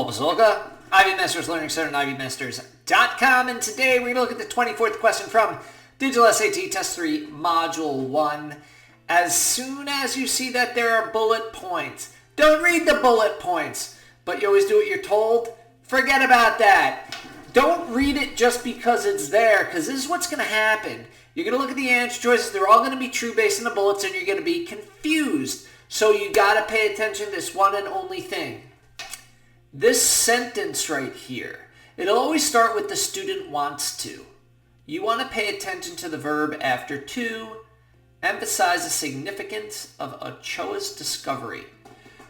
Basolga, Ivy Masters Learning Center and IvyMasters.com, and today we're going to look at the 24th question from Digital SAT Test 3, Module 1. As soon as you see that there are bullet points, don't read the bullet points, but you always do what you're told. Forget about that. Don't read it just because it's there, because this is what's going to happen. You're going to look at the answer choices. They're all going to be true based on the bullets, and you're going to be confused. So you got to pay attention to this one and only thing. This sentence right here, it'll always start with the student wants to. You want to pay attention to the verb after to, emphasize the significance of Ochoa's discovery.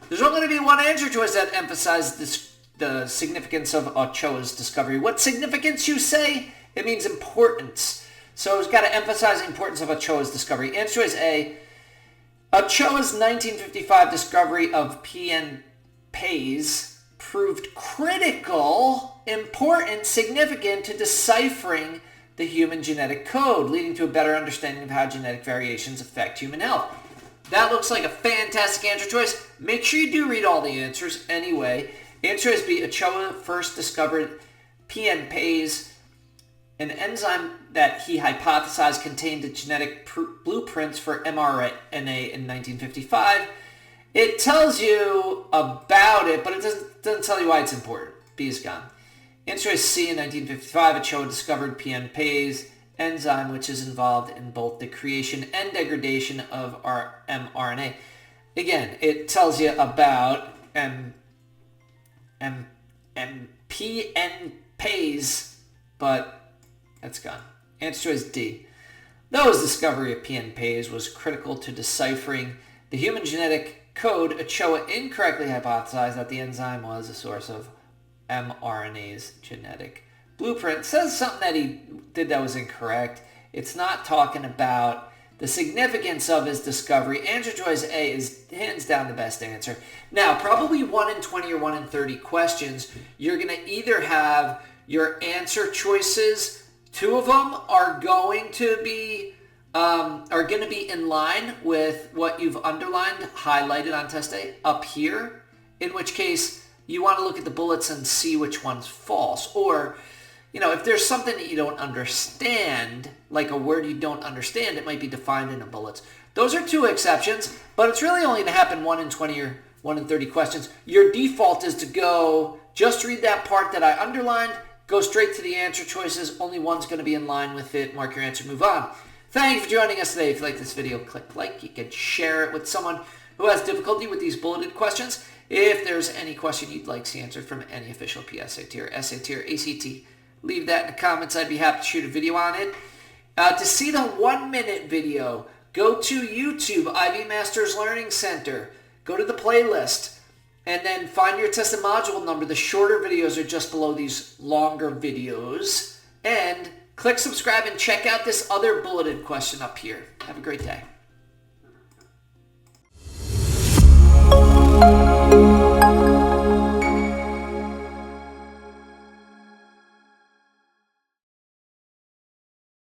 There's only going to be one answer choice that emphasizes the significance of Ochoa's discovery. What significance, you say? It means importance. So it's got to emphasize the importance of Ochoa's discovery. Answer choice A, Ochoa's 1955 discovery of PNPase proved critical, important, significant to deciphering the human genetic code, leading to a better understanding of how genetic variations affect human health. That looks like a fantastic answer choice. Make sure you do read all the answers anyway. Answer is B. Ochoa first discovered PNPase, an enzyme that he hypothesized contained the genetic blueprints for mRNA in 1955. It tells you about it, but it doesn't tell you why it's important. B is gone. Answer is C. In 1955, Ochoa discovered PNPase enzyme, which is involved in both the creation and degradation of our mRNA. Again, it tells you about PNPase, but that's gone. Answer is D. Though his discovery of PNPase was critical to deciphering the human genetic code, Ochoa incorrectly hypothesized that the enzyme was a source of mRNA's genetic blueprint. It says something that he did that was incorrect. It's not talking about the significance of his discovery. Answer choice A is hands down the best answer. Now, probably 1 in 20 or 1 in 30 questions, you're going to either have your answer choices, 2 of them are going to be in line with what you've underlined, highlighted on test A up here, in which case you want to look at the bullets and see which one's false. Or, if there's something that you don't understand, like a word you don't understand, it might be defined in the bullets. Those are 2 exceptions, but it's really only going to happen 1 in 20 or 1 in 30 questions. Your default is to go, just read that part that I underlined, go straight to the answer choices. Only one's going to be in line with it. Mark your answer, move on. Thank you for joining us today. If you like this video, click like. You can share it with someone who has difficulty with these bulleted questions. If there's any question you'd like to see answered from any official PSAT or SAT or ACT, leave that in the comments. I'd be happy to shoot a video on it. To see the 1-minute video, go to YouTube, Ivy Masters Learning Center. Go to the playlist and then find your test and module number. The shorter videos are just below these longer videos. And click subscribe and check out this other bulleted question up here. Have a great day.